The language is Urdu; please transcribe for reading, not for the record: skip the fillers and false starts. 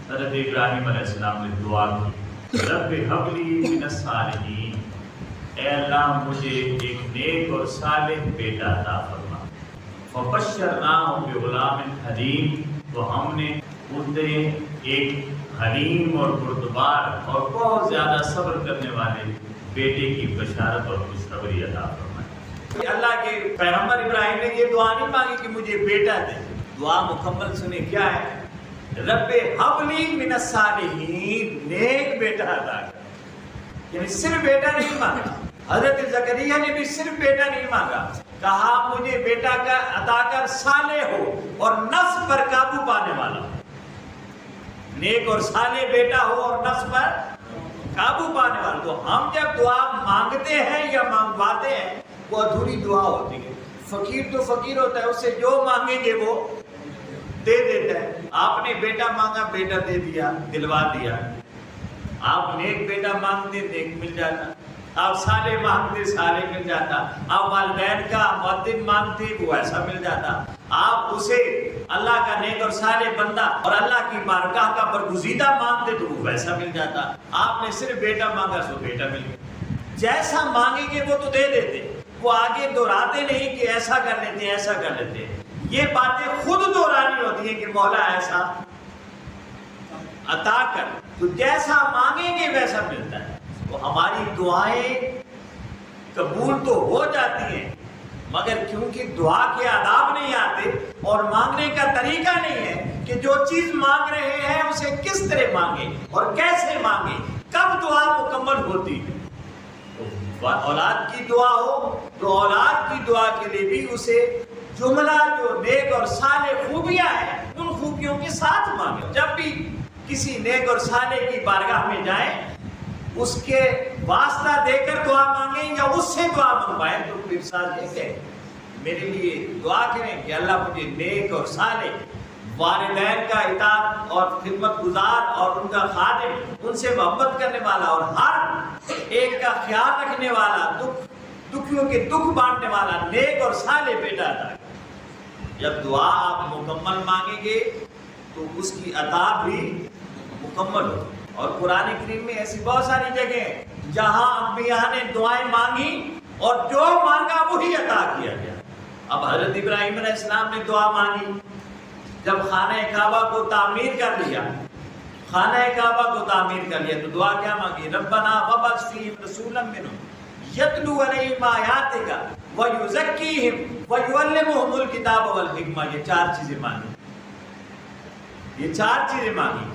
حضرت ابراہیم علیہ السلام نے دعا کی، رب ہب لی من الصالحین، اے اللہ مجھے ایک نیک اور صالح بیٹا عطا فرما۔ فبشرناہ بغلام حلیم، تو ہم نے اسے ایک حلیم اور بردبار اور بہت زیادہ صبر کرنے والے بیٹے کی بشارت اور خوشخبری عطا فرمائی۔ اللہ کے پیغمبر ابراہیم نے یہ دعا نہیں مانگی کہ مجھے بیٹا دے، دعا مکمل سنیں کیا ہے، رب ہب لی من الصالحین، نیک بیٹا عطا کر، یعنی صرف بیٹا نہیں مانگا۔ حضرت زکریا نے بھی صرف بیٹا نہیں مانگا، کہا مجھے بیٹا کا عطا کر صالح ہو اور نفس پر قابو پانے والا ہو، نیک اور صالح بیٹا ہو اور نفس پر قابو پانے والا۔ تو ہم جب دعا مانگتے ہیں یا مانگواتے ہیں وہ ادھوری دعا ہوتی ہے۔ فقیر تو فقیر ہوتا ہے، اس سے جو مانگیں گے وہ دے دیتا ہے۔ آپ نے بیٹا مانگا، بیٹا دے دیا، دلوا دیا۔ آپ نیک بیٹا مانگتے، نیک مل جاتا۔ آپ صالح مانگتے، صالح مل جاتا۔ آپ والدین کا مؤدب مانگتے، وہ ایسا مل جاتا۔ آپ اسے اللہ کا نیک اور صالح بندہ اور اللہ کی بارگاہ کا برگزیدہ مانگتے تو وہ ویسا مل جاتا۔ آپ نے صرف بیٹا مانگا سو بیٹا مل گیا۔ جیسا مانگیں گے وہ تو دے دیتے، وہ آگے دہراتے نہیں کہ ایسا کر لیتے ایسا کر لیتے۔ یہ باتیں خود دہرانی ہوتی ہیں کہ مولا ایسا عطا کر، تو جیسا مانگیں گے ویسا ملتا ہے۔ تو ہماری دعائیں قبول تو ہو جاتی ہیں، مگر کیونکہ دعا کے آداب نہیں آتے اور مانگنے کا طریقہ نہیں ہے کہ جو چیز مانگ رہے ہیں اسے کس طرح مانگیں اور کیسے مانگیں، کب دعا مکمل ہوتی ہے۔ اولاد کی دعا ہو تو اولاد کی دعا کے لیے بھی اسے جملہ جو نیک اور صالح خوبیاں ہیں ان خوبیوں کے ساتھ مانگیں۔ جب بھی کسی نیک اور صالح کی بارگاہ میں جائیں اس کے واسطہ دے کر دعا مانگیں یا اس سے دعا منگوائیں، تو پھر ساتھ یہ کہ میرے لیے دعا کریں کہ اللہ مجھے نیک اور صالح، والدین کا اطاعت اور خدمت گزار اور ان کا خادم، ان سے محبت کرنے والا اور ہر ایک کا خیال رکھنے والا، دکھیوں کے دکھ بانٹنے والا نیک اور صالح بیٹا عطا کرے۔ جب دعا آپ مکمل مانگیں گے تو اس کی عطا بھی مکمل ہوگی۔ اور قرآن کریم میں ایسی بہت ساری جگہ ہیں جہاں انبیاء نے دعائیں مانگی اور جو مانگا وہی عطا کیا گیا۔ اب حضرت ابراہیم علیہ السلام نے دعا مانگی، جب خانہ کعبہ کو تعمیر کر لیا، خانہ کعبہ کو تعمیر کر لیا تو دعا کیا مانگی، ربنا وابعث فیہم رسولا منہم یتلو علیہم آیاتک ویزکیہم ویعلمہم الکتاب والحکمہ۔ یہ چار چیزیں مانگی، یہ چار چیزیں مانگی۔